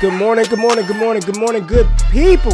Good morning, good morning, good morning, good morning, good people.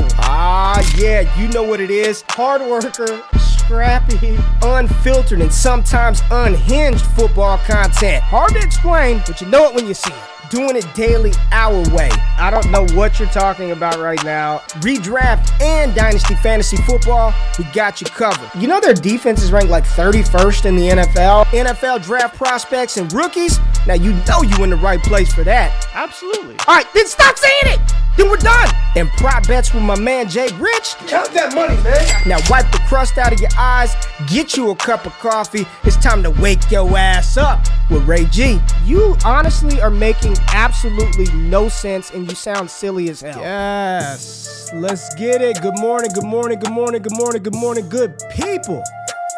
Yeah, you know what it is. Hard worker, scrappy, unfiltered, and sometimes unhinged football content. Hard to explain, but you know it when you see it. Doing it daily our way. I don't know what you're talking about right now. Redraft and Dynasty Fantasy Football, we got you covered. You know their defense is ranked like 31st in the NFL? NFL draft prospects and rookies? Now you know you in the right place for that. Absolutely. All right, then stop saying it. Then we're done. And prop bets with my man Jay Rich. Count that money, man. Now wipe the crust out of your eyes, get you a cup of coffee. It's time to wake your ass up with Ray G. You honestly are making absolutely no sense and you sound silly as hell. Yes, let's get it. Good morning, good morning, good morning, good morning, good morning, good people.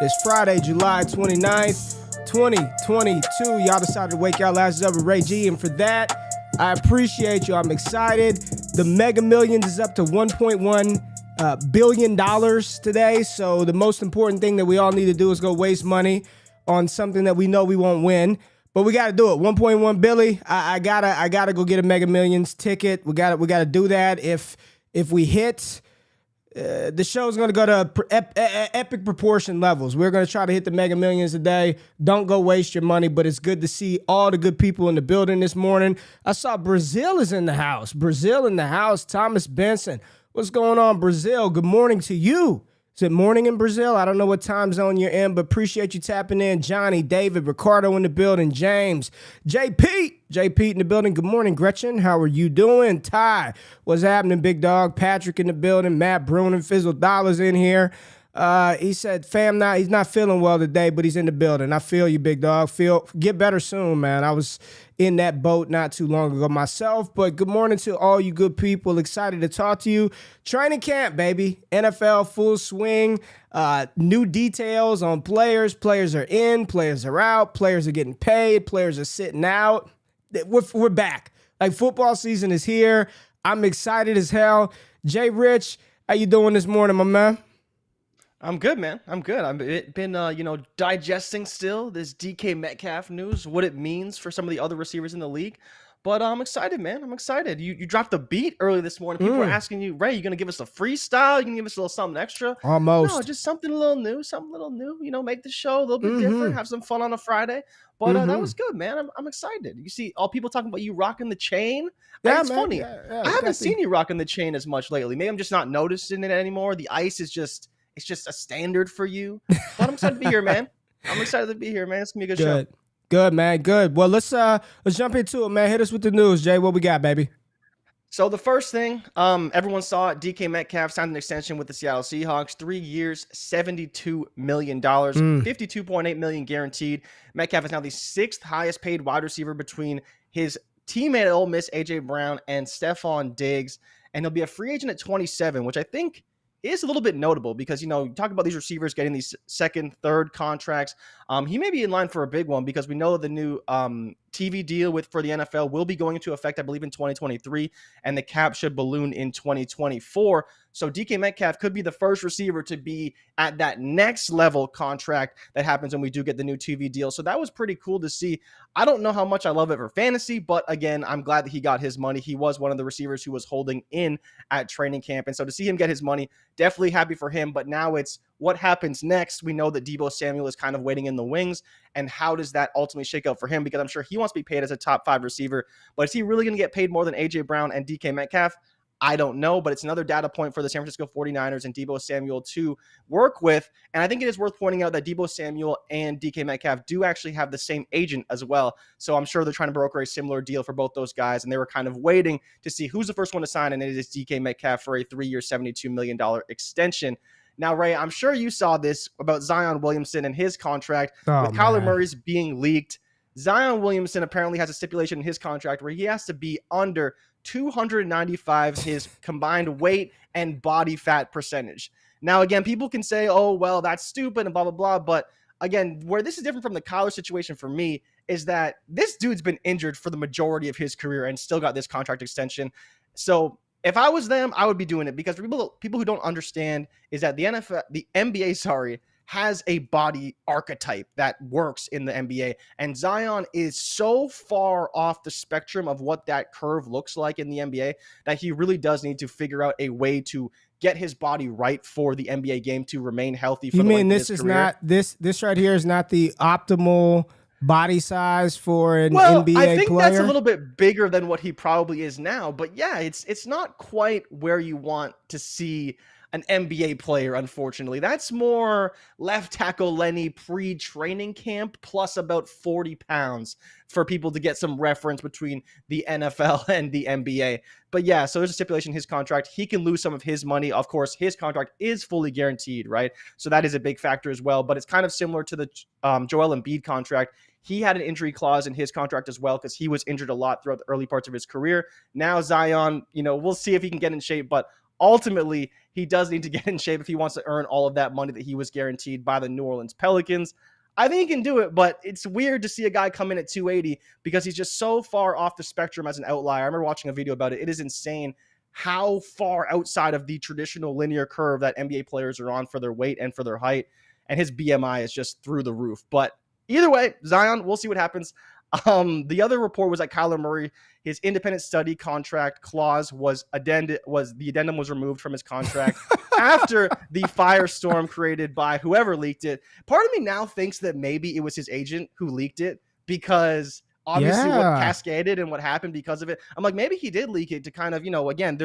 It's Friday, July 29th, 2022. Y'all decided to wake y'all asses up with Ray G, and for that, I appreciate you. I'm excited. The Mega Millions is up to $1.1 billion today. So the most important thing that we all need to do is go waste money on something that we know we won't win. But we got to do it. 1.1 billion. I gotta go get a Mega Millions ticket. We gotta do that. If we hit, the show's gonna go to epic proportion levels. We're gonna try to hit the Mega Millions today. Don't go waste your money, but it's good to see all the good people in the building this morning. I saw Brazil is in the house. Brazil in the house. Thomas Benson. What's going on, Brazil? Good morning to you. Is it morning in Brazil? I don't know what time zone you're in, but appreciate you tapping in. Johnny, David, Ricardo in the building, James, JP in the building. Good morning, Gretchen. How are you doing? Ty, what's happening, big dog? Patrick in the building. Matt Bruin and Fizzle Dollars in here. He said, fam, he's not feeling well today, but he's in the building. I feel you, big dog. Get better soon, man. I was in that boat not too long ago myself, but good morning to all you good people. Excited to talk to you. Training camp, baby. NFL full swing. New details on players. Players are in, players are out, players are getting paid, players are sitting out. We're back. Like, football season is here. I'm excited as hell. Jay Rich, how you doing this morning, my man? I'm good, man. I'm good. I've been, digesting still this DK Metcalf news, what it means for some of the other receivers in the league. But I'm excited, man. I'm excited. You dropped a beat early this morning. People were asking you, Ray, you going to give us a freestyle? You going to give us a little something extra? Almost. No, just something a little new, make the show a little bit different, have some fun on a Friday. But that was good, man. I'm excited. You see all people talking about you rocking the chain. Yeah, it's man. funny. Yeah, I haven't seen you rocking the chain as much lately. Maybe I'm just not noticing it anymore. The ice is just... It's just a standard for you. But I'm excited to be here, man. It's going to be a good show. Good, man. Good. Well, let's jump into it, man. Hit us with the news, Jay. What we got, baby? So the first thing, everyone saw it. DK Metcalf signed an extension with the Seattle Seahawks. 3 years, $72 million, $52.8 million guaranteed. Metcalf is now the 6th highest paid wide receiver between his teammate at Ole Miss, A.J. Brown, and Stephon Diggs. And he'll be a free agent at 27, which I think is a little bit notable because, you talk about these receivers getting these second, third contracts. He may be in line for a big one because we know the new TV deal for the NFL will be going into effect, I believe, in 2023, and the cap should balloon in 2024. So DK Metcalf could be the first receiver to be at that next level contract that happens when we do get the new TV deal. So that was pretty cool to see. I don't know how much I love it for fantasy, but again, I'm glad that he got his money. He was one of the receivers who was holding in at training camp. And so to see him get his money, definitely happy for him. But now it's what happens next. We know that Deebo Samuel is kind of waiting in the wings. And how does that ultimately shake out for him? Because I'm sure he wants to be paid as a top 5 receiver. But is he really going to get paid more than A.J. Brown and DK Metcalf? I don't know, but it's another data point for the San Francisco 49ers and Deebo Samuel to work with. And I think it is worth pointing out that Deebo Samuel and DK Metcalf do actually have the same agent as well. So I'm sure they're trying to broker a similar deal for both those guys. And they were kind of waiting to see who's the first one to sign. And it is DK Metcalf for a 3-year, $72 million extension. Now, Ray, I'm sure you saw this about Zion Williamson and his contract with Kyler Murray's being leaked. Zion Williamson apparently has a stipulation in his contract where he has to be under 295 his combined weight and body fat percentage. Now, again, people can say, oh, well, that's stupid and blah, blah, blah. But again, where this is different from the Kyler situation for me is that this dude's been injured for the majority of his career and still got this contract extension. So if I was them, I would be doing it because for people who don't understand is that the NBA, has a body archetype that works in the NBA. And Zion is so far off the spectrum of what that curve looks like in the NBA that he really does need to figure out a way to get his body right for the NBA game to remain healthy for you the mean length of this his is career. not this right here is not the optimal body size for an Well, NBA I think player? that's a little bit bigger than what he probably is now. But yeah, it's not quite where you want to see an NBA player, unfortunately. That's more left tackle Lenny pre-training camp plus about 40 pounds for people to get some reference between the NFL and the NBA. But yeah, so there's a stipulation in his contract. He can lose some of his money. Of course, his contract is fully guaranteed, right? So that is a big factor as well. But it's kind of similar to the Joel Embiid contract. He had an injury clause in his contract as well because he was injured a lot throughout the early parts of his career. Now Zion, we'll see if he can get in shape, but ultimately he does need to get in shape if he wants to earn all of that money that he was guaranteed by the New Orleans Pelicans. I think he can do it, but it's weird to see a guy come in at 280 because he's just so far off the spectrum as an outlier. I remember watching a video about it. It is insane how far outside of the traditional linear curve that NBA players are on for their weight and for their height. And his BMI is just through the roof. But either way, Zion, we'll see what happens. The other report was that Kyler Murray, his independent study contract clause the addendum was removed from his contract after the firestorm created by whoever leaked it. Part of me now thinks that maybe it was his agent who leaked it because obviously what cascaded and what happened because of it. I'm like, maybe he did leak it to kind of, again,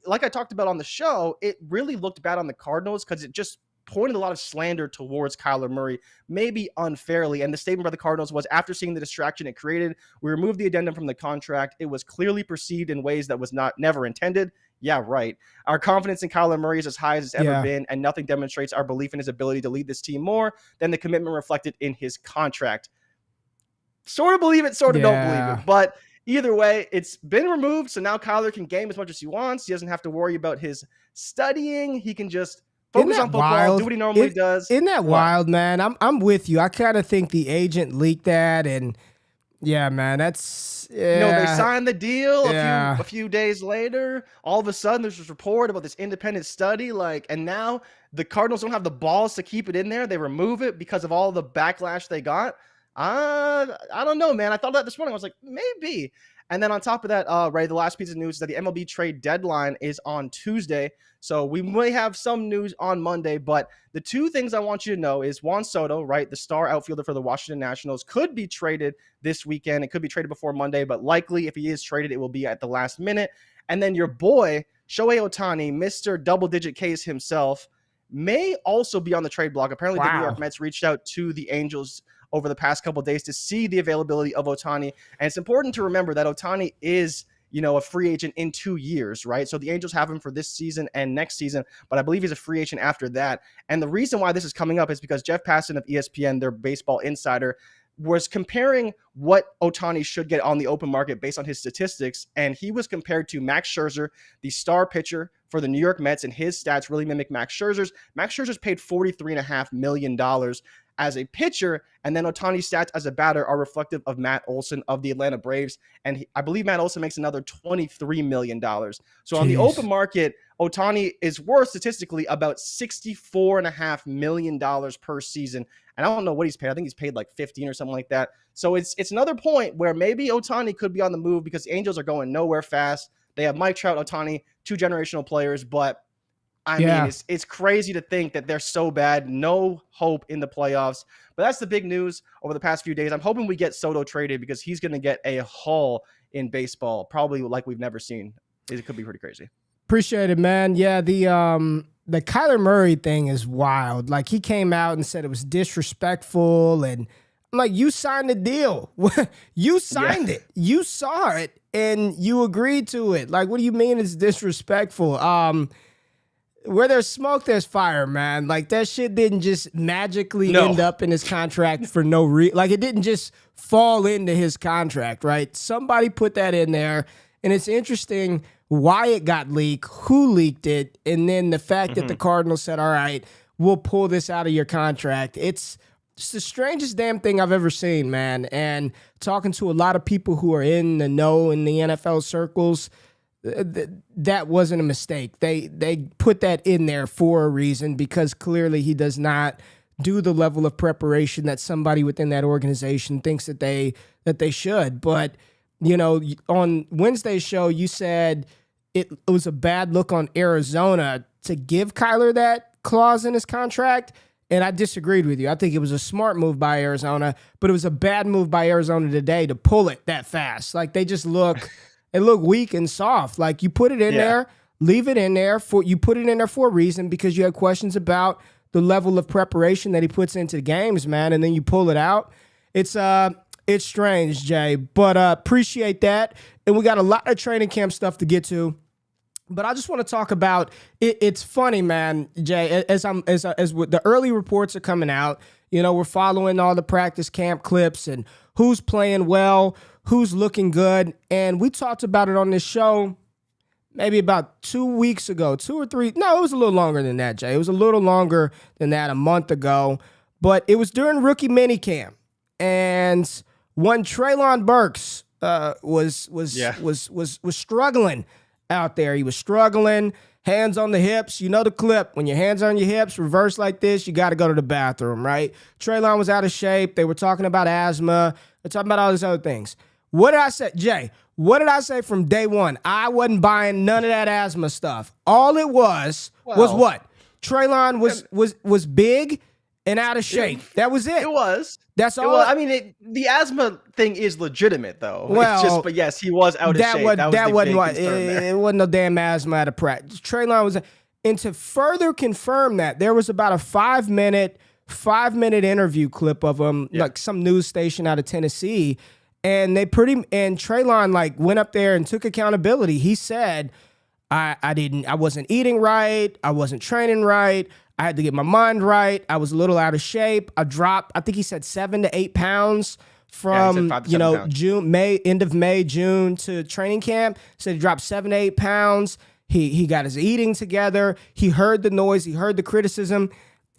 like I talked about on the show, it really looked bad on the Cardinals because it just pointed a lot of slander towards Kyler Murray, maybe unfairly. And the statement by the Cardinals was, after seeing the distraction it created, we removed the addendum from the contract. It was clearly perceived in ways that was never intended. Yeah, right. Our confidence in Kyler Murray is as high as it's ever been, and nothing demonstrates our belief in his ability to lead this team more than the commitment reflected in his contract. Sort of believe it, sort of don't believe it. But either way, it's been removed, so now Kyler can game as much as he wants. He doesn't have to worry about his studying. He can just focus on football, do what he normally does. Isn't that wild, man? I'm with you. I kind of think the agent leaked that, and yeah, man, that's they signed the deal a few days later. All of a sudden, there's this report about this independent study, and now the Cardinals don't have the balls to keep it in there. They remove it because of all the backlash they got. I don't know, man. I thought that this morning. I was like, maybe. And then on top of that, Ray, the last piece of news is that the MLB trade deadline is on Tuesday. So we may have some news on Monday, but the two things I want you to know is Juan Soto, right, the star outfielder for the Washington Nationals, could be traded this weekend. It could be traded before Monday, but likely if he is traded, it will be at the last minute. And then your boy, Shohei Ohtani, Mr. Double-Digit Ks himself, may also be on the trade block. Apparently, the New York Mets reached out to the Angels over the past couple of days to see the availability of Ohtani. And it's important to remember that Ohtani is, a free agent in 2 years, right? So the Angels have him for this season and next season, but I believe he's a free agent after that. And the reason why this is coming up is because Jeff Passan of ESPN, their baseball insider, was comparing what Ohtani should get on the open market based on his statistics. And he was compared to Max Scherzer, the star pitcher for the New York Mets, and his stats really mimic Max Scherzer's. Max Scherzer's paid $43.5 million as a pitcher, and then Ohtani's stats as a batter are reflective of Matt Olson of the Atlanta Braves, and I believe Matt Olson makes another $23 million. So on the open market, Ohtani is worth statistically about $64.5 million per season, and I don't know what he's paid. I think he's paid like 15 or something like that. So it's another point where maybe Ohtani could be on the move because the Angels are going nowhere fast. They have Mike Trout, Ohtani, two generational players, but I mean, it's crazy to think that they're so bad, no hope in the playoffs. But that's the big news over the past few days. I'm hoping we get Soto traded because he's going to get a haul in baseball, probably like we've never seen. It could be pretty crazy. Appreciate it, man. Yeah, the Kyler Murray thing is wild. Like, he came out and said it was disrespectful, and I'm like, you signed the deal. You signed it. You saw it, and you agreed to it. Like, what do you mean it's disrespectful? Where there's smoke, there's fire, man. Like, that shit didn't just magically end up in his contract for no reason. Like, it didn't just fall into his contract, right? Somebody put that in there, and it's interesting why it got leaked, who leaked it, and then the fact that the Cardinals said, all right, we'll pull this out of your contract. It's the strangest damn thing I've ever seen, man. And talking to a lot of people who are in the know in the NFL circles, that wasn't a mistake. They put that in there for a reason because clearly he does not do the level of preparation that somebody within that organization thinks that they should. But, you know, on Wednesday's show, you said it was a bad look on Arizona to give Kyler that clause in his contract. And I disagreed with you. I think it was a smart move by Arizona, but it was a bad move by Arizona today to pull it that fast. Like, they just look weak and soft. Like, you put it in there, leave it in there you put it in there for a reason, because you had questions about the level of preparation that he puts into games, man, and then you pull it out. It's strange, Jay, but appreciate that. And we got a lot of training camp stuff to get to. But I just want to talk about it. It's funny, man, Jay, as the early reports are coming out, you know, we're following all the practice camp clips and who's playing well, who's looking good. And we talked about it on this show maybe about 2 weeks ago, 2 or 3. No, it was a little longer than that, Jay. It was a little longer than that, a month ago. But it was during rookie minicamp. And when Treylon Burks was struggling out there. He was struggling, hands on the hips. You know the clip. When your hands on your hips, reverse like this, you got to go to the bathroom, right? Treylon was out of shape. They were talking about asthma. They're talking about all these other things. What did I say? Jay, what did I say from day one? I wasn't buying none of that asthma stuff. All it was what? Treylon was big and out of shape. That was it. It was. That's all. I mean, the asthma thing is legitimate, though. Well, but yes, he was out of shape. That wasn't what. It wasn't no damn asthma at a practice. Treylon was, and to further confirm that, there was about a 5-minute interview clip of him, like some news station out of Tennessee, and Treylon like went up there and took accountability. He said, I wasn't eating right, I wasn't training right. I had to get my mind right. I was a little out of shape. I dropped, I think he said 7 to 8 pounds from, end of May, June to training camp. Said he dropped 7 to 8 pounds. He got his eating together. He heard the noise. He heard the criticism.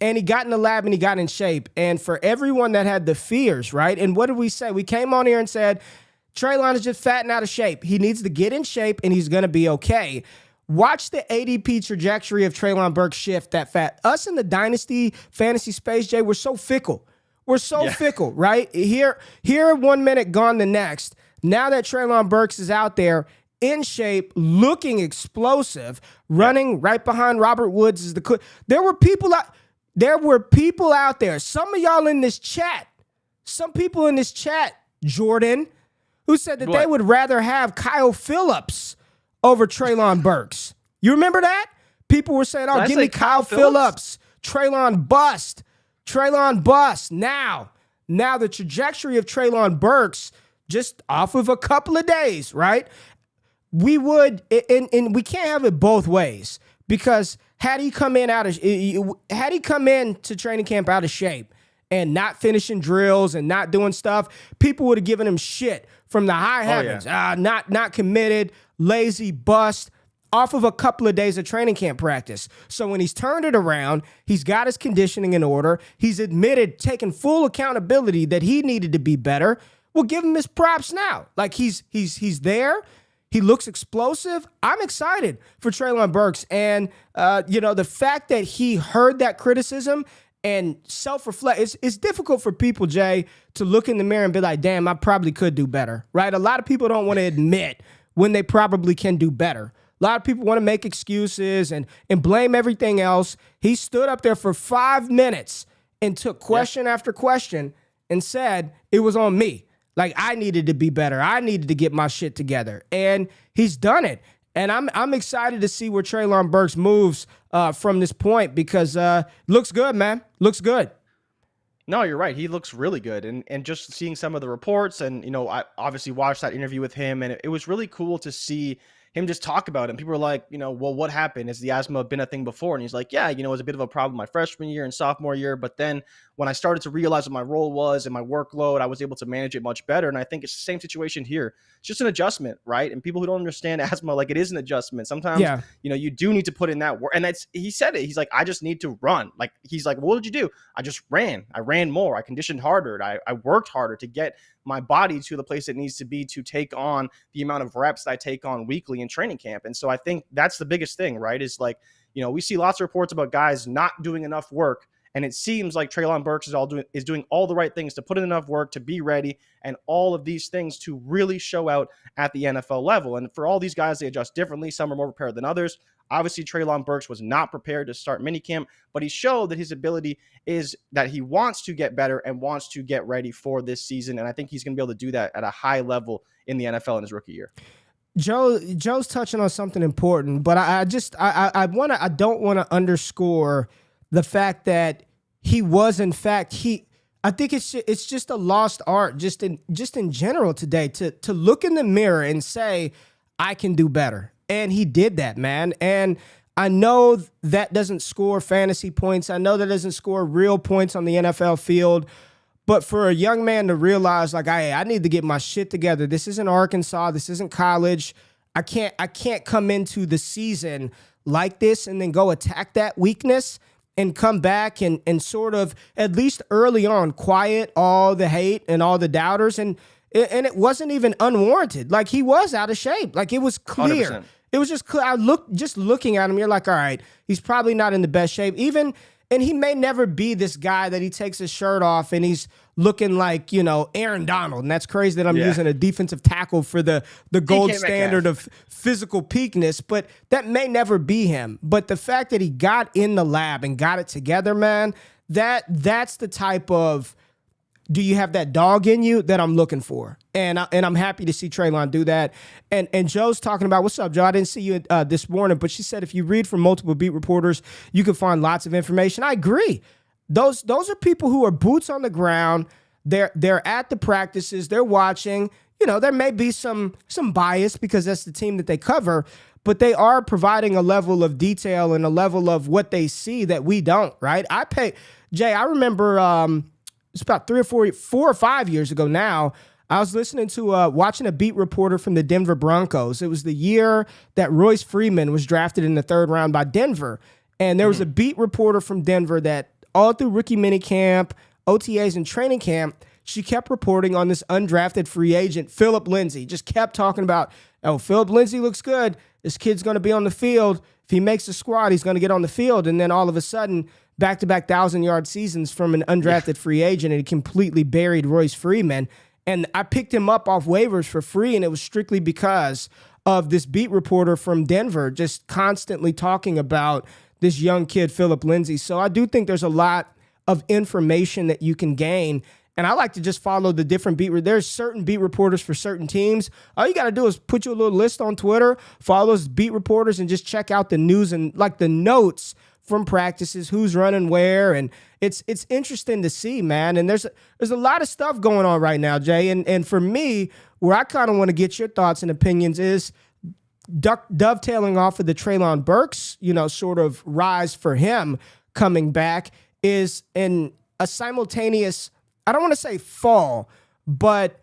And he got in the lab and he got in shape. And for everyone that had the fears, right? And what did we say? We came on here and said, Treylon is just fat and out of shape. He needs to get in shape and he's going to be okay. Watch the ADP trajectory of Treylon Burks shift that fat. Us in the dynasty fantasy space, Jay, we're so fickle. We're so fickle, right? Here 1 minute, gone the next. Now that Treylon Burks is out there in shape, looking explosive, running right behind Robert Woods is there were people out there. Some of y'all in this chat, Jordan, who said that they would rather have Kyle Phillips over Treylon Burks. You remember that? People were saying, give me Kyle Phillips. Treylon bust. Now the trajectory of Treylon Burks, just off of a couple of days, right? We would, and we can't have it both ways, because had he come in to training camp out of shape and not finishing drills and not doing stuff, people would have given him shit from the high heavens. Not committed, lazy, bust, off of a couple of days of training camp practice. So when he's turned it around, he's got his conditioning in order. He's admitted, taking full accountability that he needed to be better. We'll give him his props now. Like he's there. He looks explosive. I'm excited for Treylon Burks. And, the fact that he heard that criticism and self-reflect, it's difficult for people, Jay, to look in the mirror and be like, damn, I probably could do better, right? A lot of people don't want to admit when they probably can do better. A lot of people want to make excuses and blame everything else. He stood up there for 5 minutes and took question after question and said, it was on me. Like, I needed to be better. I needed to get my shit together. And he's done it. And I'm excited to see where Treylon Burks moves from this point, because looks good, man. Looks good. No, you're right. He looks really good. And just seeing some of the reports, and, I obviously watched that interview with him, and it was really cool to see him just talk about it. And people were like, well, what happened? Has the asthma been a thing before? And he's like, yeah, it was a bit of a problem my freshman year and sophomore year. But then when I started to realize what my role was and my workload, I was able to manage it much better. And I think it's the same situation here. It's just an adjustment, right? And people who don't understand asthma, like, it is an adjustment. Sometimes, you do need to put in that work. And he said it. He's like, I just need to run. Like, he's like, what did you do? I just ran. I ran more. I conditioned harder. I worked harder to get my body to the place it needs to be to take on the amount of reps that I take on weekly in training camp. And so I think that's the biggest thing, right? Is like, we see lots of reports about guys not doing enough work And it seems like Treylon Burks is doing all the right things to put in enough work to be ready, and all of these things to really show out at the NFL level. And for all these guys, they adjust differently. Some are more prepared than others. Obviously, Treylon Burks was not prepared to start minicamp, but he showed that his ability is that he wants to get better and wants to get ready for this season. And I think he's going to be able to do that at a high level in the NFL in his rookie year. Joe's touching on something important, but I don't want to underscore the fact that he was, in fact, I think it's just a lost art just in general today to look in the mirror and say, I can do better. And he did that, man. And I know that doesn't score fantasy points. I know that doesn't score real points on the NFL field. But for a young man to realize, like, I need to get my shit together. This isn't Arkansas. This isn't college. I can't come into the season like this and then go attack that weakness and come back and sort of, at least early on, quiet all the hate and all the doubters. And it wasn't even unwarranted. Like, he was out of shape. Like, it was clear. 100%. It was just clear. Just looking at him, you're like, all right, he's probably not in the best shape. And he may never be this guy that he takes his shirt off and he's looking like, Aaron Donald. And that's crazy that I'm using a defensive tackle for the gold standard of physical peakness, but that may never be him. But the fact that he got in the lab and got it together, man, that's the type of, do you have that dog in you that I'm looking for? And I'm happy to see Treylon do that. And Joe's talking about, what's up, Joe? I didn't see you this morning, but she said if you read from multiple beat reporters, you can find lots of information. I agree. Those are people who are boots on the ground. They're at the practices. They're watching. There may be some bias because that's the team that they cover, but they are providing a level of detail and a level of what they see that we don't, right? Jay, I remember it's about 4 or 5 years ago now, I was listening to watching a beat reporter from the Denver Broncos. It was the year that Royce Freeman was drafted in the 3rd round by Denver. And there was a beat reporter from Denver that all through rookie minicamp, OTAs, and training camp, she kept reporting on this undrafted free agent, Phillip Lindsay. Just kept talking about, Phillip Lindsay looks good. This kid's going to be on the field. If he makes the squad, he's going to get on the field. And then all of a sudden, back-to-back 1,000-yard seasons from an undrafted free agent, and he completely buried Royce Freeman. And I picked him up off waivers for free, and it was strictly because of this beat reporter from Denver just constantly talking about this young kid, Phillip Lindsay. So I do think there's a lot of information that you can gain. And I like to just follow the different there's certain beat reporters for certain teams. All you got to do is put you a little list on Twitter, follow those beat reporters, and just check out the news and like the notes from practices, who's running where, and it's interesting to see, man. And there's a lot of stuff going on right now, Jay. And for me, where I kind of want to get your thoughts and opinions is dovetailing off of the Treylon Burks, sort of rise for him coming back is in a simultaneous, I don't want to say fall, but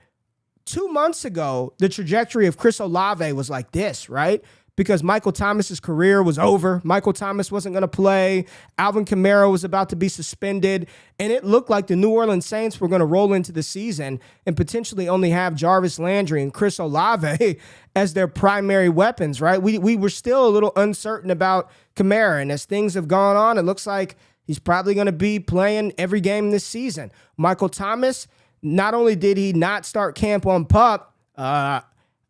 2 months ago, the trajectory of Chris Olave was like this, right? Because Michael Thomas's career was over. Michael Thomas wasn't going to play. Alvin Kamara was about to be suspended. And it looked like the New Orleans Saints were going to roll into the season and potentially only have Jarvis Landry and Chris Olave as their primary weapons, right? We were still a little uncertain about Kamara. And as things have gone on, it looks like he's probably going to be playing every game this season. Michael Thomas, not only did he not start camp on PUP,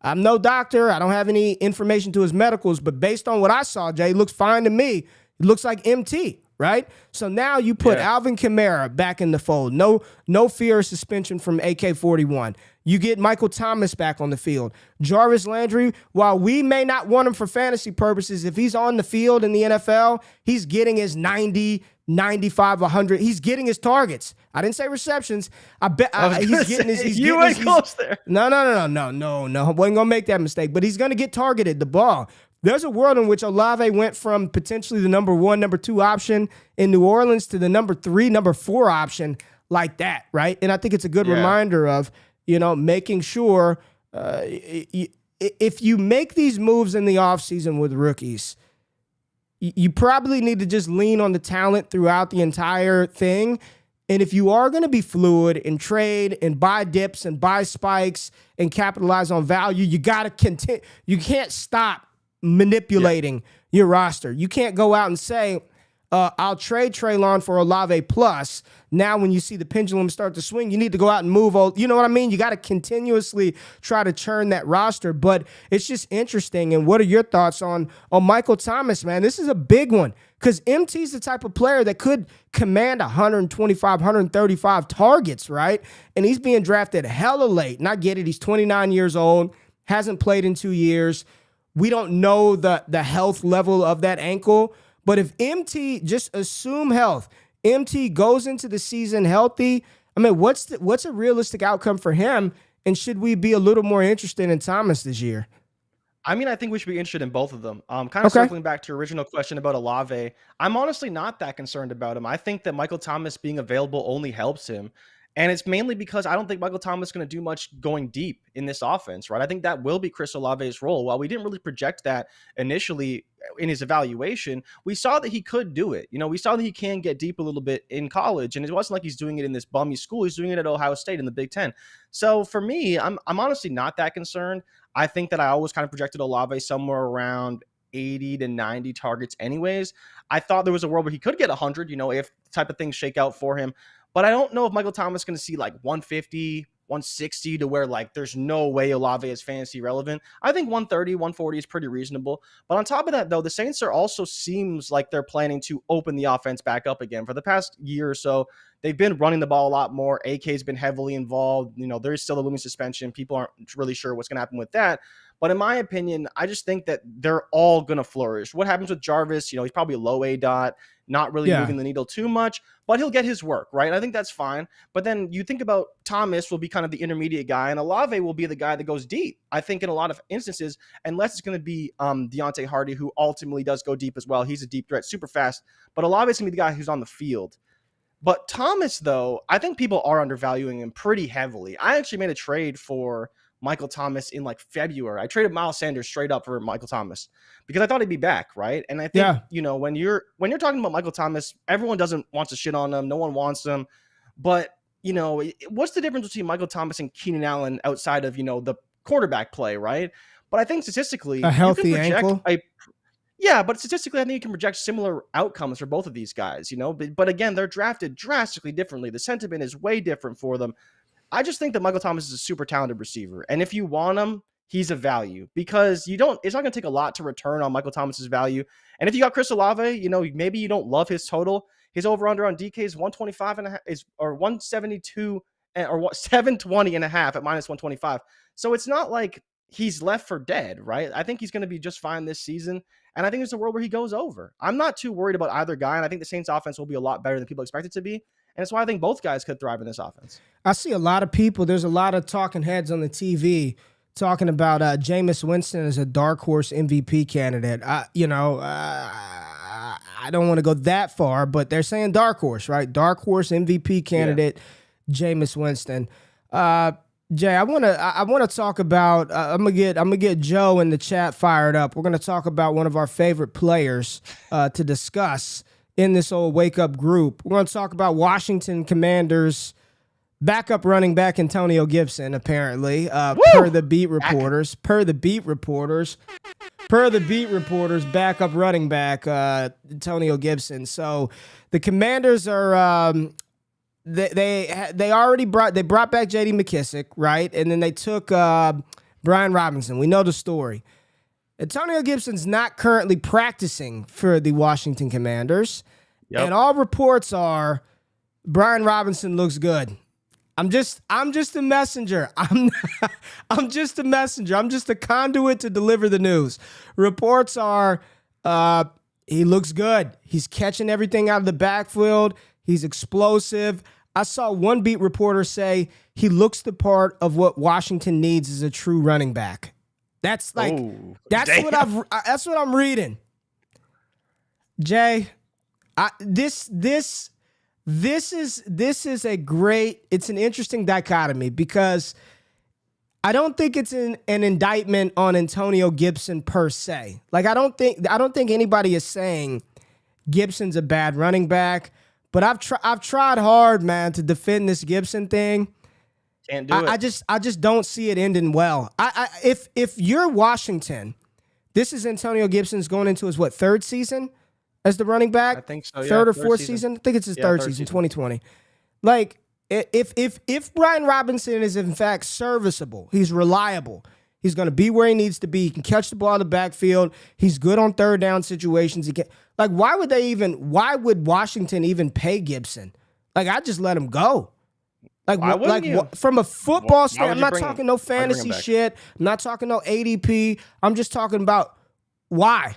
I'm no doctor. I don't have any information to his medicals, but based on what I saw, Jay, looks fine to me. It looks like MT, right? So now you put Alvin Kamara back in the fold. No fear of suspension from AK-41. You get Michael Thomas back on the field. Jarvis Landry, while we may not want him for fantasy purposes, if he's on the field in the NFL, he's getting his 90, 95, 100. He's getting his targets. I didn't say receptions. I bet he's getting his. You went close there. No. I wasn't gonna make that mistake. But he's gonna get targeted the ball. There's a world in which Olave went from potentially the number 1, number 2 option in New Orleans to the number 3, number 4 option like that, right? And I think it's a good reminder of making sure if you make these moves in the offseason with rookies, you probably need to just lean on the talent throughout the entire thing. And if you are going to be fluid and trade and buy dips and buy spikes and capitalize on value, you got to continue. You can't stop manipulating your roster. You can't go out and say, I'll trade Treylon for Olave plus. Now, when you see the pendulum start to swing, you need to go out and move. You know what I mean? You got to continuously try to churn that roster. But it's just interesting. And what are your thoughts on Michael Thomas, man? This is a big one because MT's the type of player that could command 125, 135 targets, right? And he's being drafted hella late. And I get it. He's 29 years old, hasn't played in 2 years. We don't know the health level of that ankle. But if MT, just assume health, MT goes into the season healthy, I mean, what's a realistic outcome for him? And should we be a little more interested in Thomas this year? I mean, I think we should be interested in both of them. Kind of circling back to your original question about Olave, I'm honestly not that concerned about him. I think that Michael Thomas being available only helps him. And it's mainly because I don't think Michael Thomas is going to do much going deep in this offense, right? I think that will be Chris Olave's role. While we didn't really project that initially in his evaluation, we saw that he could do it. You know, we saw that he can get deep a little bit in college, and it wasn't like he's doing it in this bummy school. He's doing it at Ohio State in the Big Ten. So for me, I'm honestly not that concerned. I think that I always kind of projected Olave somewhere around 80 to 90 targets anyways. I thought there was a world where he could get 100, you know, if type of things shake out for him. But I don't know if Michael Thomas is going to see like 150, 160 to where like there's no way Olave is fantasy relevant. I think 130, 140 is pretty reasonable. But on top of that, though, the Saints are also seems like they're planning to open the offense back up again. For the past year or so, they've been running the ball a lot more. AK's been heavily involved. You know, there's still a looming suspension. People aren't really sure what's going to happen with that. But in my opinion, I just think that they're all going to flourish. What happens with Jarvis? You know, he's probably low A dot, not really moving the needle too much, but he'll get his work, right? I think that's fine. But then you think about Thomas will be kind of the intermediate guy, and Olave will be the guy that goes deep. I think in a lot of instances, unless it's going to be Deontay Hardy, who ultimately does go deep as well. He's a deep threat, super fast. But Olave is going to be the guy who's on the field. But Thomas, though, I think people are undervaluing him pretty heavily. I actually made a trade for Michael Thomas in like February. I traded Miles Sanders straight up for Michael Thomas because I thought he'd be back, right? And I think, you know, when you're talking about Michael Thomas, everyone wants to shit on him. No one wants him. But, you know, what's the difference between Michael Thomas and Keenan Allen outside of, you know, the quarterback play, right? But I think statistically, a healthy ankle. Yeah, but statistically, I think you can project similar outcomes for both of these guys, you know? But again, they're drafted drastically differently. The sentiment is way different for them. I just think that Michael Thomas is a super talented receiver. And if you want him, he's a value because it's not going to take a lot to return on Michael Thomas's value. And if you got Chris Olave, you know, maybe you don't love his total. His over under on DK is 125 and a half or 172 or 720 and a half at minus 125. So it's not like he's left for dead, right? I think he's going to be just fine this season. And I think there's a world where he goes over. I'm not too worried about either guy. And I think the Saints offense will be a lot better than people expect it to be. And that's why I think both guys could thrive in this offense. I see a lot of people. There's a lot of talking heads on the TV talking about Jameis Winston as a dark horse MVP candidate. I don't want to go that far, but they're saying dark horse, right? Dark horse MVP candidate, Jameis Winston. Jay, I want to talk about. I'm gonna get Joe in the chat fired up. We're gonna talk about one of our favorite players to discuss in this old wake up group. We're gonna talk about Washington Commanders backup running back Antonio Gibson. Apparently, per the beat reporters, backup running back Antonio Gibson. So the Commanders are. They already brought back J.D. McKissick, right? And then they took Brian Robinson. We know the story. Antonio Gibson's not currently practicing for the Washington Commanders. Yep. And all reports are Brian Robinson looks good. I'm just a messenger. I'm just a messenger. I'm just a conduit to deliver the news. Reports are he looks good. He's catching everything out of the backfield. He's explosive. I saw one beat reporter say he looks the part of what Washington needs as a true running back. That's like that's what I'm reading. Jay, this is a great. It's an interesting dichotomy because I don't think it's an indictment on Antonio Gibson per se. Like I don't think anybody is saying Gibson's a bad running back. But I've tried hard, man, to defend this Gibson thing. Can't do it. I just don't see it ending well. If you're Washington, this is Antonio Gibson's going into his third season as the running back? I think so. Third yeah, or fourth season? I think it's his third season, 2020. Like, if Brian Robinson is in fact serviceable, he's reliable. He's going to be where he needs to be. He can catch the ball in the backfield. He's good on third down situations. He can, like, why would Washington even pay Gibson? Like, I just let him go. From a football standpoint, I'm not talking no fantasy shit. I'm not talking no ADP. I'm just talking about why.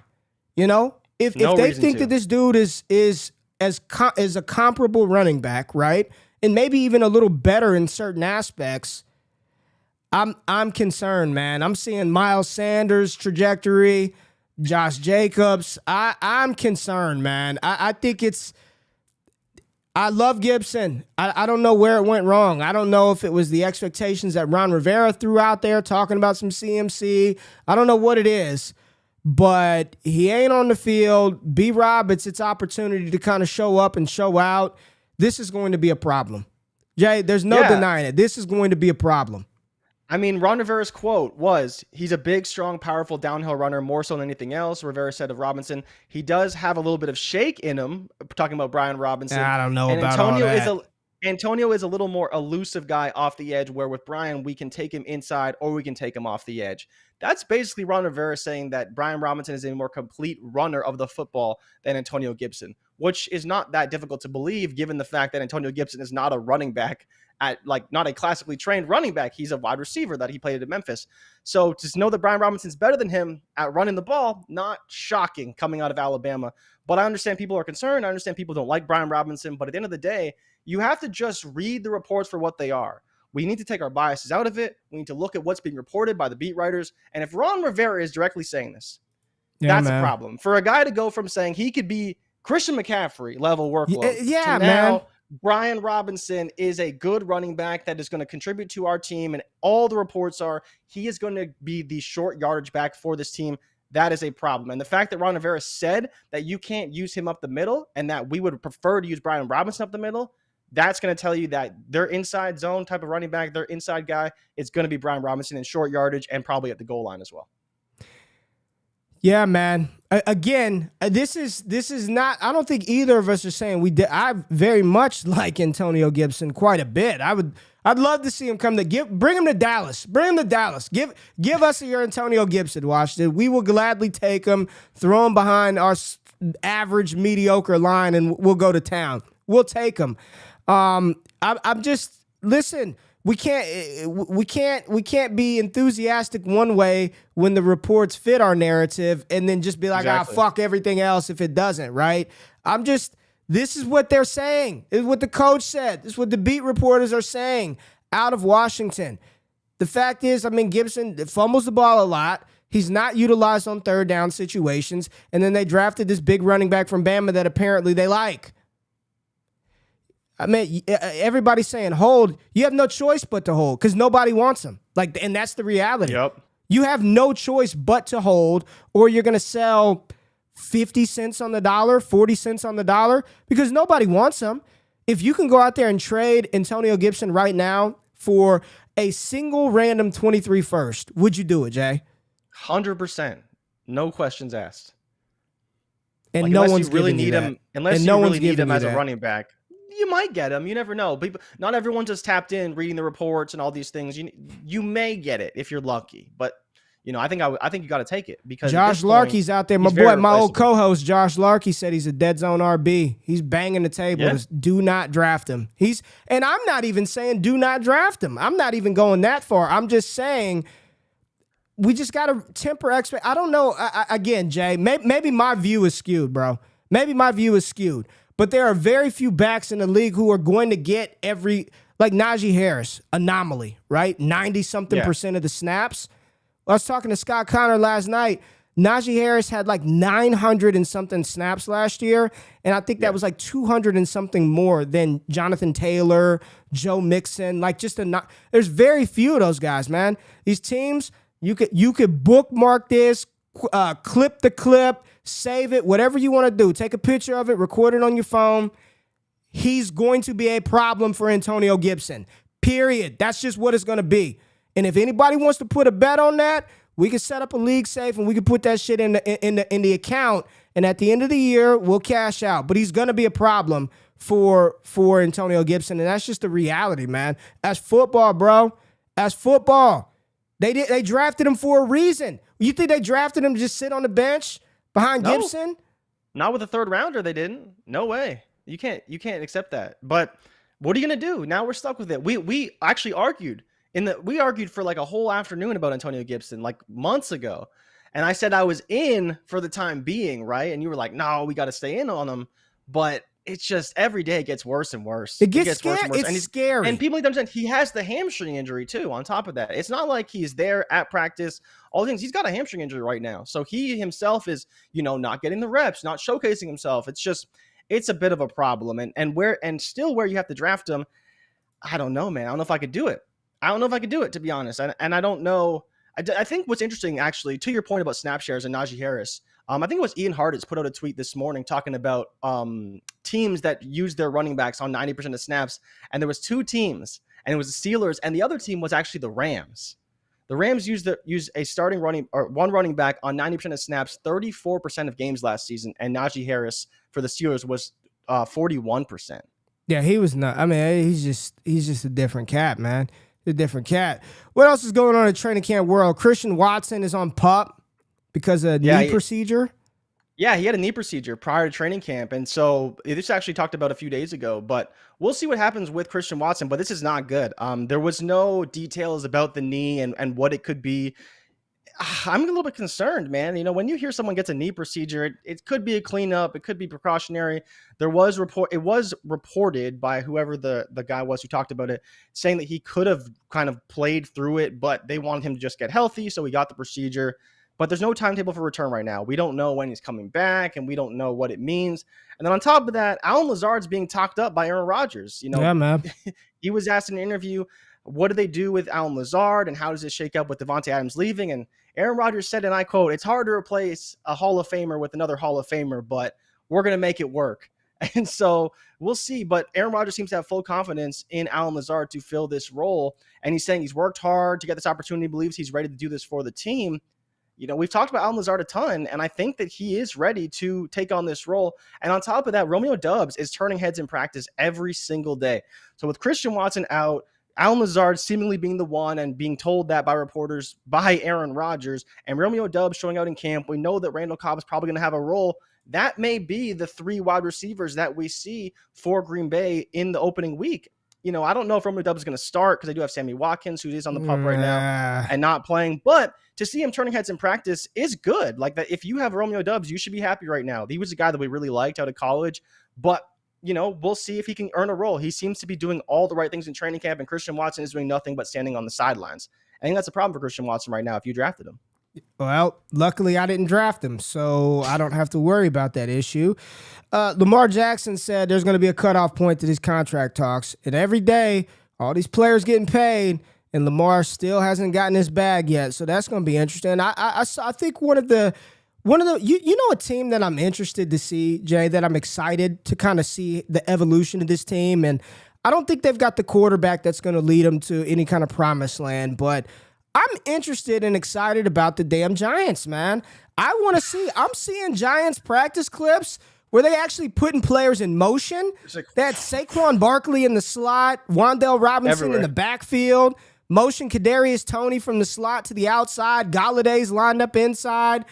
You know, if they think that this dude is a comparable running back, right, and maybe even a little better in certain aspects, I'm concerned, man. I'm seeing Miles Sanders' trajectory, Josh Jacobs. I'm concerned, man. I think it's. I love Gibson. I don't know where it went wrong. I don't know if it was the expectations that Ron Rivera threw out there talking about some CMC. I don't know what it is, but he ain't on the field. B-Rob, it's its opportunity to kind of show up and show out. This is going to be a problem. Jay, there's no denying it. This is going to be a problem. I mean, Ron Rivera's quote was, he's a big, strong, powerful downhill runner, more so than anything else. Rivera said of Robinson, he does have a little bit of shake in him, talking about Brian Robinson. I don't know about all that. Antonio is a little more elusive guy off the edge, where with Brian, we can take him inside or we can take him off the edge. That's basically Ron Rivera saying that Brian Robinson is a more complete runner of the football than Antonio Gibson, which is not that difficult to believe given the fact that Antonio Gibson is not a running back not a classically trained running back. He's a wide receiver that he played at Memphis. So to know that Brian Robinson's better than him at running the ball, not shocking coming out of Alabama. But I understand people are concerned. I understand people don't like Brian Robinson. But at the end of the day, you have to just read the reports for what they are. We need to take our biases out of it. We need to look at what's being reported by the beat writers. And if Ron Rivera is directly saying this, that's a problem. For a guy to go from saying he could be Christian McCaffrey level workload to now Brian Robinson is a good running back that is going to contribute to our team. And all the reports are he is going to be the short yardage back for this team. That is a problem. And the fact that Ron Rivera said that you can't use him up the middle and that we would prefer to use Brian Robinson up the middle, that's going to tell you that their inside zone type of running back, their inside guy, is going to be Brian Robinson in short yardage and probably at the goal line as well. Yeah, man. Again, this is not. I don't think either of us are saying we did. I very much like Antonio Gibson quite a bit. I'd love to see him come to bring him to Dallas. Bring him to Dallas. Give us your Antonio Gibson, Washington. We will gladly take him, throw him behind our average mediocre line, and we'll go to town. We'll take him. I'm just listen. We can't be enthusiastic one way when the reports fit our narrative and then just be like, fuck everything else if it doesn't, right? This is what they're saying. This is what the coach said. This is what the beat reporters are saying out of Washington. The fact is, Gibson fumbles the ball a lot. He's not utilized on third down situations. And then they drafted this big running back from Bama that apparently they like. Everybody's saying hold. You have no choice but to hold because nobody wants him. And that's the reality. Yep. You have no choice but to hold, or you're going to sell 50 cents on the dollar, 40 cents on the dollar, because nobody wants him. If you can go out there and trade Antonio Gibson right now for a single random 23 first, would you do it, Jay? 100%. No questions asked. And no one's really need him. Unless you really need him as a running back. You might get him. You never know. Not everyone just tapped in, reading the reports and all these things. You may get it if you're lucky, but I think you got to take it because Josh Larkey's out there. My old co-host Josh Larkey said he's a dead zone RB. He's banging the table. Yeah. Do not draft him. And I'm not even saying do not draft him. I'm not even going that far. I'm just saying we just got to temper expect. I don't know. Again, Jay, maybe my view is skewed, bro. Maybe my view is skewed. But there are very few backs in the league who are going to get like Najee Harris, anomaly, right? 90-something% of the snaps. I was talking to Scott Connor last night. Najee Harris had like 900 and something snaps last year, and I think that was like 200 and something more than Jonathan Taylor, Joe Mixon. There's very few of those guys, man. These teams, you could bookmark this, clip the clip, save it, whatever you want to do. Take a picture of it, record it on your phone. He's going to be a problem for Antonio Gibson. Period. That's just what it's going to be. And if anybody wants to put a bet on that, we can set up a league safe and we can put that shit in the account And at the end of the year, we'll cash out. But he's going to be a problem for Antonio Gibson. And that's just the reality, man. That's football, bro. That's football. They drafted him for a reason. You think they drafted him to just sit on the bench behind Gibson? Not with a third rounder, they didn't. No way. You can't accept that. But what are you gonna do? Now we're stuck with it. We actually argued for like a whole afternoon about Antonio Gibson like months ago. And I said I was in for the time being, right? And you were like, no, we got to stay in on him. But it's just every day it gets worse and worse. It gets worse and worse. It's scary. And people need to understand he has the hamstring injury too. On top of that, it's not like he's there at practice. All the things, he's got a hamstring injury right now. So he himself is, not getting the reps, not showcasing himself. It's a bit of a problem. And still where you have to draft him, I don't know, man. I don't know if I could do it. To be honest. And I don't know. I think what's interesting, actually, to your point about snap shares and Najee Harris, I think it was Ian Hartitz put out a tweet this morning talking about teams that use their running backs on 90% of snaps. And there was 2 teams, and it was the Steelers, and the other team was actually the Rams. The Rams use a starting one running back on 90% of snaps, 34% of games last season, and Najee Harris for the Steelers was 41%. Yeah, he was not. I mean, he's just a different cat, man. A different cat. What else is going on in training camp world? Christian Watson is on PUP because of knee procedure. Yeah, he had a knee procedure prior to training camp. And so this actually talked about a few days ago, but we'll see what happens with Christian Watson. But this is not good. There was no details about the knee and what it could be. I'm a little bit concerned, man. When you hear someone gets a knee procedure, it could be a cleanup. It could be precautionary. It was reported by whoever the guy was who talked about it, saying that he could have kind of played through it, but they wanted him to just get healthy. So he got the procedure, but there's no timetable for return right now. We don't know when he's coming back, and we don't know what it means. And then on top of that, Alan Lazard's being talked up by Aaron Rodgers. Yeah, man. He was asked in an interview, what do they do with Alan Lazard and how does it shake up with Devontae Adams leaving? And Aaron Rodgers said, and I quote, "It's hard to replace a Hall of Famer with another Hall of Famer, but we're going to make it work." And so we'll see. But Aaron Rodgers seems to have full confidence in Alan Lazard to fill this role. And he's saying he's worked hard to get this opportunity, believes he's ready to do this for the team. We've talked about Alan Lazard a ton, and I think that he is ready to take on this role. And on top of that, Romeo Doubs is turning heads in practice every single day. So with Christian Watson out, Alan Lazard seemingly being the one and being told that by reporters, by Aaron Rodgers, and Romeo Doubs showing out in camp, we know that Randall Cobb is probably going to have a role. That may be the 3 wide receivers that we see for Green Bay in the opening week. I don't know if Romeo Doubs is going to start because they do have Sammy Watkins, who is on the PUP right now and not playing. But to see him turning heads in practice is good. Like that, if you have Romeo Doubs, you should be happy right now. He was a guy that we really liked out of college, but we'll see if he can earn a role. He seems to be doing all the right things in training camp, and Christian Watson is doing nothing but standing on the sidelines. I think that's a problem for Christian Watson right now if you drafted him. Well, luckily I didn't draft him, so I don't have to worry about that issue. Lamar Jackson said there's going to be a cutoff point to these contract talks, and every day all these players getting paid, and Lamar still hasn't gotten his bag yet, so that's going to be interesting. I think one of the a team that I'm interested to see, Jay, that I'm excited to kind of see the evolution of this team, and I don't think they've got the quarterback that's going to lead them to any kind of promised land, but I'm interested and excited about the damn Giants, man. I'm seeing Giants practice clips where they actually putting players in motion. They had Saquon Barkley in the slot, Wan'Dale Robinson in the backfield, motion Kadarius Toney from the slot to the outside, Galladay's lined up inside.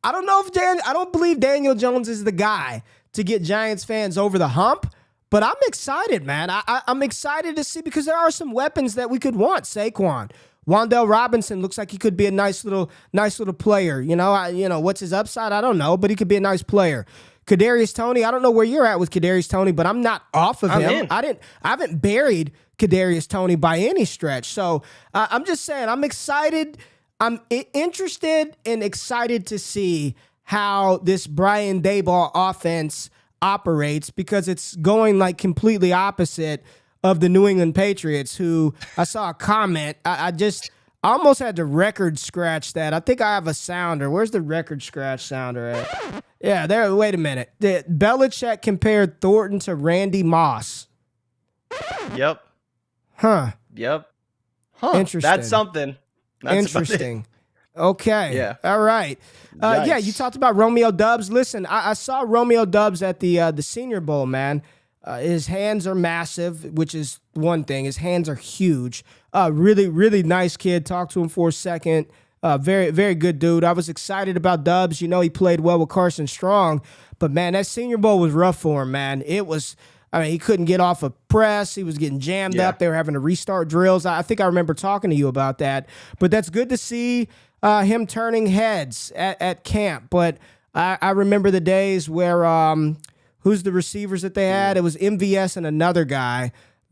I don't believe Daniel Jones is the guy to get Giants fans over the hump, but I'm excited, man. I'm excited to see because there are some weapons that we could want. Saquon. Wan'Dale Robinson looks like he could be a nice little player. What's his upside? I don't know, but he could be a nice player. Kadarius Toney, I don't know where you're at with Kadarius Toney, but I'm not off of him. I haven't buried Kadarius Toney by any stretch. So I'm just saying, I'm excited. I'm interested and excited to see how this Brian Daboll offense operates because it's going like completely opposite of the New England Patriots, who I saw a comment. I almost had to record scratch that. I think I have a sounder. Where's the record scratch sounder at? Yeah, there. Wait a minute. Belichick compared Thornton to Randy Moss. Yep. Huh. Yep. Huh. Interesting. That's something. That's interesting. Okay. Yeah. All right. Yeah, you Yikes. talked about Romeo Dubs. Listen, I saw Romeo Dubs at the Senior Bowl, man. His hands are massive, which is one thing. His hands are huge. Really, really nice kid. Talked to him for a second. Very, very good dude. I was excited about Dubs. You know, he played well with Carson Strong. But, man, that Senior Bowl was rough for him, man. It was, I mean, he couldn't get off a press. He was getting jammed up. They were having to restart drills. I think I remember talking to you about that. But that's good to see him turning heads at camp. But I remember the days where who's the receivers that they had? It was MVS and another guy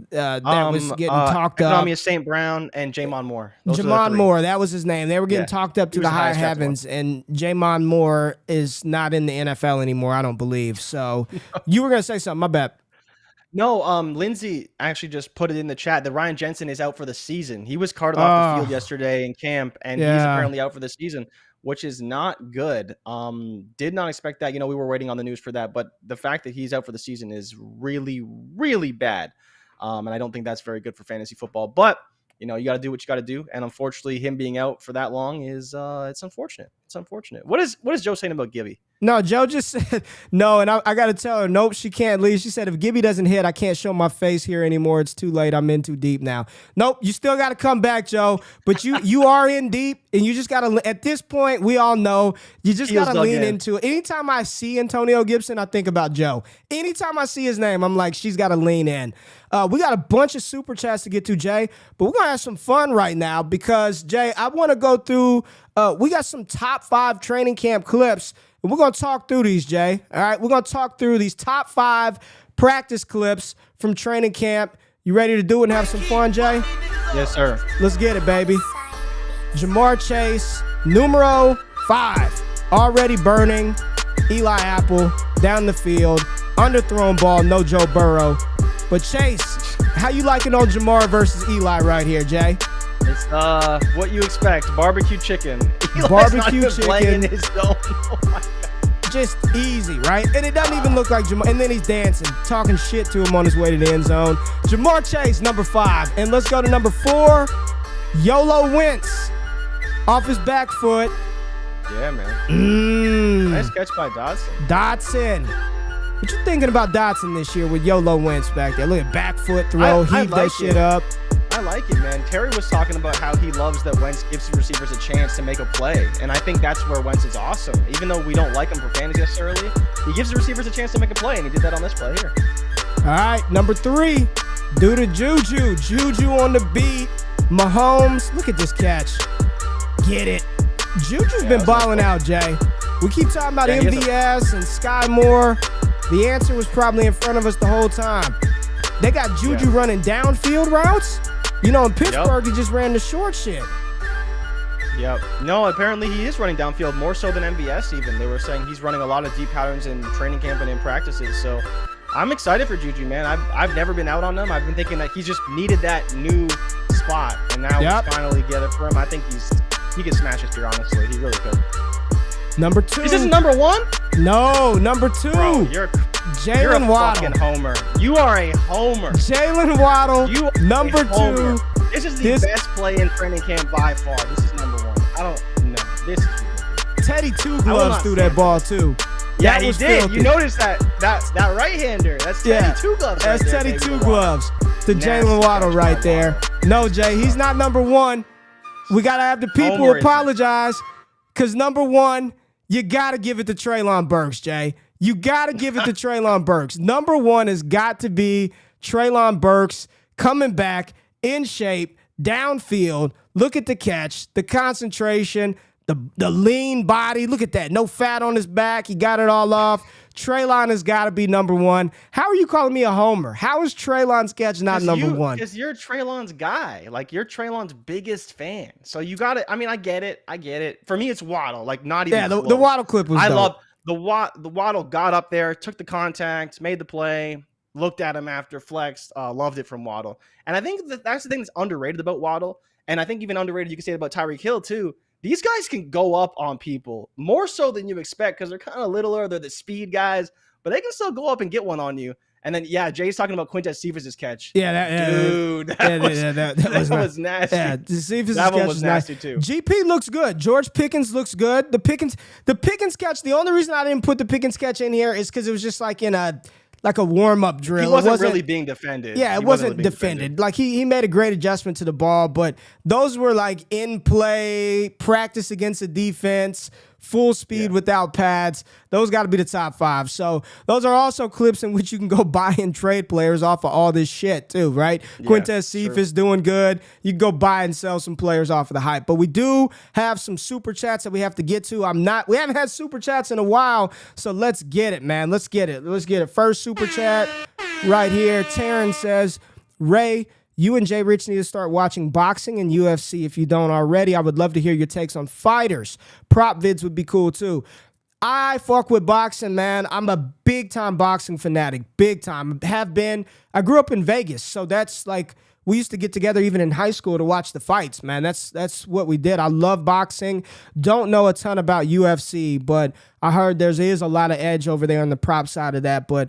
that was getting talked up. Economia St. Brown and Jamon Moore. Jamon Moore, that was his name. They were getting talked up to the high heavens, and Jamon Moore is not in the NFL anymore, I don't believe. So you were going to say something, my bad. No, Lindsay actually just put it in the chat that Ryan Jensen is out for the season. He was carted off the field yesterday in camp, and he's apparently out for the season, which is not good. Did not expect that. You know, we were waiting on the news for that, but the fact that he's out for the season is really, really bad. And I don't think that's very good for fantasy football. But, you know, you got to do what you got to do. And unfortunately, him being out for that long is it's unfortunate. It's unfortunate. What is Joe saying about Gibby? No, Joe just said no, and I got to tell her, nope, she can't leave. She said, if Gibby doesn't hit, I can't show my face here anymore. It's too late. I'm in too deep now. Nope, you still got to come back, Joe. But you are in deep, and you just got to, at this point, we all know, you just got to lean into it. Anytime I see Antonio Gibson, I think about Joe. Anytime I see his name, I'm like, she's got to lean in. We got a bunch of super chats to get to, Jay, but we're going to have some fun right now because, Jay, I want to go through, we got some top 5 training camp clips. And we're going to talk through these, Jay. All right, we're going to talk through these top 5 practice clips from training camp. You ready to do it and have some fun, Jay? Yes, sir. Let's get it, baby. Jamar Chase, numero 5, already burning. Eli Apple down the field, underthrown ball, no Joe Burrow. But Chase, how you liking on Jamar versus Eli right here, Jay? It's what you expect. Barbecue chicken. Eli's Barbecue not even playing chicken. his zone. Oh my God. Just easy, right? And it doesn't even look like Jamar. And then he's dancing, talking shit to him on his way to the end zone. Jamar Chase, number 5. And let's go to number 4. YOLO Wentz, off his back foot. Yeah, man. Nice catch by Dotson. What you thinking about Dotson this year with YOLO Wentz back there? Look at back foot throw, heave that shit up. I like it, man. Terry was talking about how he loves that Wentz gives the receivers a chance to make a play. And I think that's where Wentz is awesome. Even though we don't like him for fantasy necessarily, he gives the receivers a chance to make a play, and he did that on this play here. All right, number 3, due to Juju. Juju on the beat. Mahomes, look at this catch. Get it. Juju's been balling out, Jay. We keep talking about MVS and Sky Moore. The answer was probably in front of us the whole time. They got Juju running downfield routes. You know, in Pittsburgh, he just ran the short shit. Yep. No, apparently he is running downfield more so than MVS even. They were saying he's running a lot of deep patterns in training camp and in practices. So I'm excited for Juju, man. I've never been out on him. I've been thinking that he just needed that new spot, and now he's finally together for him. I think he could smash this year, honestly. He really could. Number 2. Is this number 1? No, number 2. Bro, you're Jaylen Waddle. Fucking homer. You are a homer. Jaylen Waddle, number 2. This is the best play in training camp by far. This is number 1. I don't know. This is ridiculous. Teddy Two Gloves threw that ball too. Yeah, that he was did. filthy. You noticed that right-hander. That's Teddy Two Gloves. That's right there, Teddy baby. Two Gloves to Jaylen Waddle right there. No, Jay, he's not number 1. We gotta have the people apologize, because number 1, you gotta give it to Treylon Burks, Jay. You gotta give it to Treylon Burks. Number 1 has got to be Treylon Burks coming back in shape, downfield. Look at the catch, the concentration, the lean body. Look at that. No fat on his back. He got it all off. Treylon has got to be number 1. How are you calling me a homer? How is Treylon's catch not number 1? Because you're Treylon's guy. Like, you're Treylon's biggest fan. So you got to, I mean, I get it. For me, it's Waddle. Like, not even close. The Waddle clip was dope. love the Waddle got up there, took the contact, made the play, looked at him after, flexed, loved it from Waddle. And I think that's the thing that's underrated about Waddle. And I think even underrated, you can say it about Tyreek Hill too. These guys can go up on people more so than you expect because they're kind of littler. They're the speed guys, but they can still go up and get one on you. And then, Jay's talking about Quintez Cephas's catch. Yeah, dude, that was nasty. Yeah, Cephas's that one catch was is nasty nice. too. GP looks good. George Pickens looks good. The Pickens catch. The only reason I didn't put the Pickens catch in here is because it was just like in a warm-up drill. He wasn't really being defended. Yeah, it wasn't defended. Like he made a great adjustment to the ball, but those were like in play, practice against the defense, full speed without pads. Those got to be the top 5. So those are also clips in which you can go buy and trade players off of all this shit too, right? Yeah, Quintez Cephas doing good. You can go buy and sell some players off of the hype. But we do have some super chats that we have to get to. We haven't had super chats in a while, so let's get it, man. Let's get it. First super chat right here. Taryn says, Ray, you and Jay Rich need to start watching boxing and UFC if you don't already. I would love to hear your takes on fighters. Prop vids would be cool too. I fuck with boxing, man. I'm a big-time boxing fanatic. Big time. Have been. I grew up in Vegas, so that's like we used to get together even in high school to watch the fights, man. That's what we did. I love boxing. Don't know a ton about UFC, but I heard there is a lot of edge over there on the prop side of that, but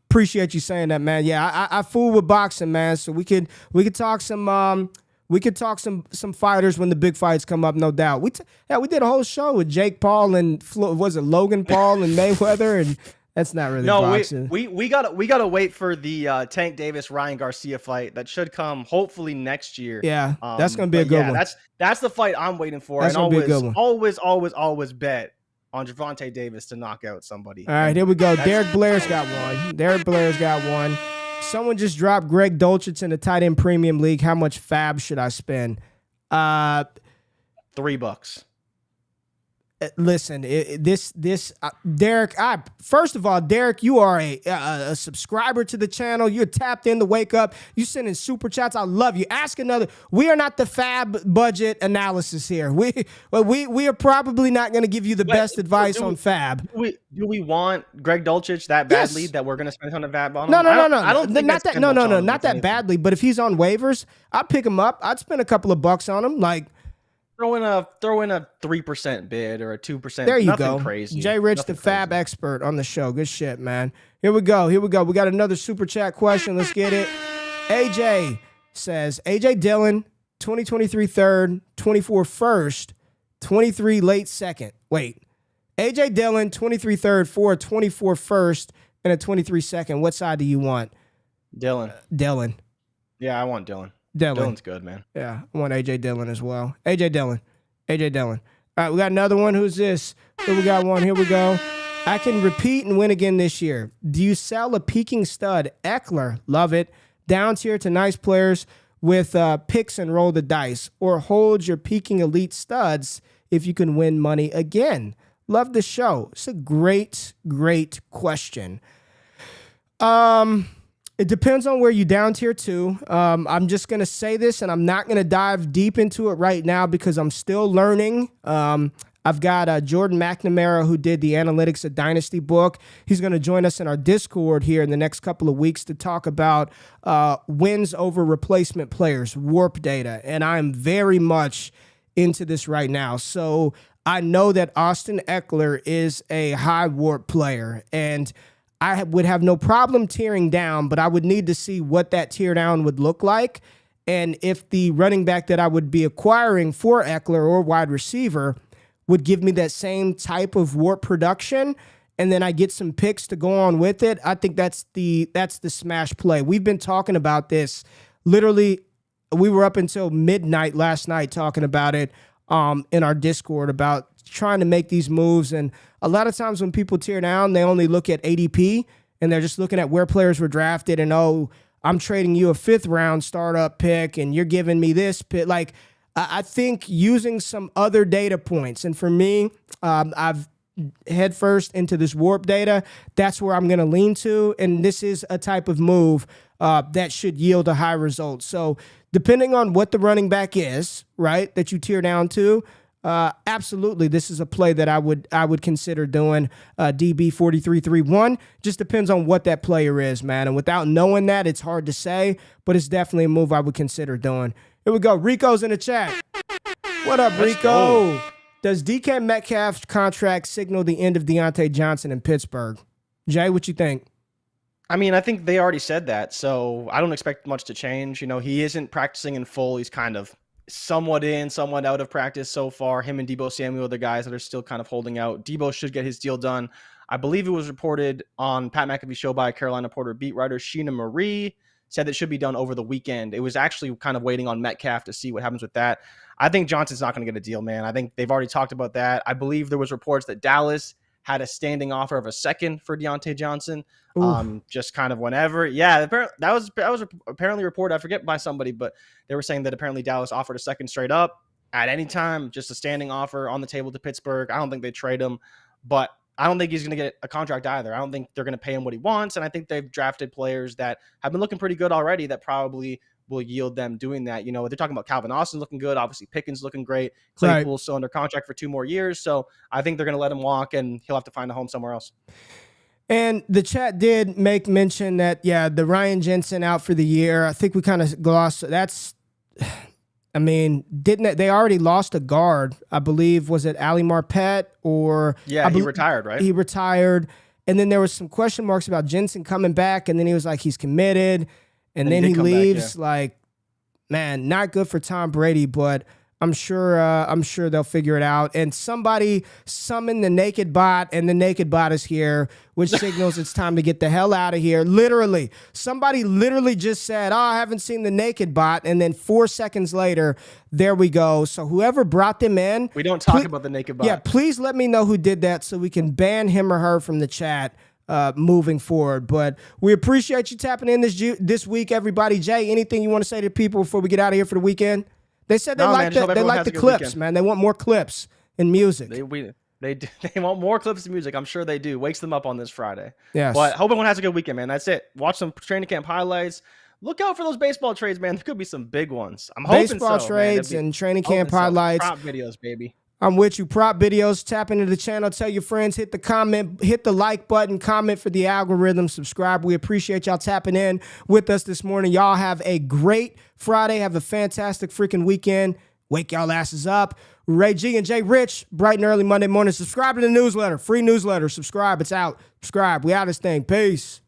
appreciate you saying that, man. Yeah, I fool with boxing, man. So we could talk some some fighters when the big fights come up, no doubt. We did a whole show with Jake Paul and was it Logan Paul and Mayweather, and that's not really boxing. We gotta wait for the Tank Davis Ryan Garcia fight that should come hopefully next year. Yeah, that's gonna be a good one. That's the fight I'm waiting for. That's and gonna be a good one. always bet on Gervonta Davis to knock out somebody. All right, here we go. Derek Blair's got one. Someone just dropped Greg Dulcich in the tight end premium league. How much fab should I spend? $3. Listen, Derek. First of all, Derek, you are a subscriber to the channel. You're tapped in to wake up. You sending super chats. I love you. Ask another. We are not the fab budget analysis here. We are probably not going to give you the best advice on fab. Do we want Greg Dulcich that badly that we're going to spend a ton of fab on him? No. I don't think not that. No, not that badly. But if he's on waivers, I'd pick him up. I'd spend a couple of bucks on him. Like. Throw in a 3% bid or a 2%. There you Nothing go. Crazy. Jay Rich, the fab expert on the show. Good shit, man. Here we go. We got another super chat question. Let's get it. AJ says, AJ Dillon, 2023 third, 24 first, 23 late second. Wait. AJ Dillon, 23 third, for a 24 first, and a 23 second. What side do you want? Dillon. Dillon. Yeah, I want Dillon. Dillon's good, man. Yeah, I want AJ Dillon as well. AJ Dillon. All right, we got another one. Who's this? We got one. Here we go. I can repeat and win again this year. Do you sell a peaking stud? Eckler, love it. Down tier to nice players with picks and roll the dice, or hold your peaking elite studs if you can win money again. Love the show. It's a great question. It depends on where you down tier to. I'm just going to say this, and I'm not going to dive deep into it right now because I'm still learning. I've got Jordan McNamara, who did the Analytics of Dynasty book. He's going to join us in our Discord here in the next couple of weeks to talk about wins over replacement players, warp data. And I'm very much into this right now. So I know that Austin Eckler is a high warp player, and I would have no problem tearing down, but I would need to see what that tear down would look like. And if the running back that I would be acquiring for Eckler or wide receiver would give me that same type of warp production, and then I get some picks to go on with it, I think that's the smash play. We've been talking about this. Literally, we were up until midnight last night talking about it in our Discord about trying to make these moves. And a lot of times when people tear down, they only look at ADP and they're just looking at where players were drafted and, oh, I'm trading you a 5th round startup pick and you're giving me this pick. Like, I think using some other data points. And for me, I've head first into this warp data. That's where I'm going to lean to. And this is a type of move that should yield a high result. So depending on what the running back is, right, that you tear down to, absolutely, this is a play that I would consider doing. DB 4331 just depends on what that player is, man. And without knowing that, it's hard to say, but it's definitely a move I would consider doing. Here we go. Rico's in the chat. What up, Rico? Does DK Metcalf's contract signal the end of Deontay Johnson in Pittsburgh? Jay, what you think? I mean, I think they already said that, so I don't expect much to change. He isn't practicing in full. He's kind of somewhat in, somewhat out of practice so far. Him and Deebo Samuel are the guys that are still kind of holding out. Deebo should get his deal done. I believe it was reported on Pat McAfee's show by Carolina Reporter beat writer Sheena Marie, said that it should be done over the weekend. It was actually kind of waiting on Metcalf to see what happens with that. I think Johnson's not going to get a deal, man. I think they've already talked about that. I believe there was reports that Dallas had a standing offer of a second for Deontay Johnson. Just kind of whenever. Yeah, that was apparently reported, I forget by somebody, but they were saying that apparently Dallas offered a second straight up at any time, just a standing offer on the table to Pittsburgh. I don't think they trade him, but I don't think he's going to get a contract either. I don't think they're going to pay him what he wants, and I think they've drafted players that have been looking pretty good already that probably will yield them doing that. They're talking about Calvin Austin looking good. Obviously, Pickens looking great. Claypool's still under contract for 2 more years. So I think they're going to let him walk, and he'll have to find a home somewhere else. And the chat did make mention that, the Ryan Jensen out for the year. I think we kind of glossed. They already lost a guard, I believe. Was it Ali Marpet or? Yeah, he retired, right? He retired. And then there was some question marks about Jensen coming back. And then he was like, he's committed. And then he leaves. Man, not good for Tom Brady, but I'm sure they'll figure it out. And somebody summoned the naked bot, and the naked bot is here, which signals it's time to get the hell out of here. Literally. Somebody literally just said, I haven't seen the naked bot. And then 4 seconds later, there we go. So whoever brought them in. We don't talk about the naked bot. Yeah, please let me know who did that so we can ban him or her from the chat moving forward. But we appreciate you tapping in this week, everybody. Jay, anything you want to say to people before we get out of here for the weekend? They said they like the clips, weekend. Man. They want more clips and music. They want more clips and music. I'm sure they do. Wakes them up on this Friday. Yes. But hope everyone has a good weekend, man. That's it. Watch some training camp highlights. Look out for those baseball trades, man. There could be some big ones. I'm hoping baseball trades and training camp highlights. Prop videos, baby. I'm with you. Prop videos. Tap into the channel. Tell your friends. Hit the comment. Hit the like button. Comment for the algorithm. Subscribe. We appreciate y'all tapping in with us this morning. Y'all have a great Friday. Have a fantastic freaking weekend. Wake y'all asses up. Ray G and Jay Rich. Bright and early Monday morning. Subscribe to the newsletter. Free newsletter. Subscribe. It's out. Subscribe. We out of this thing. Peace.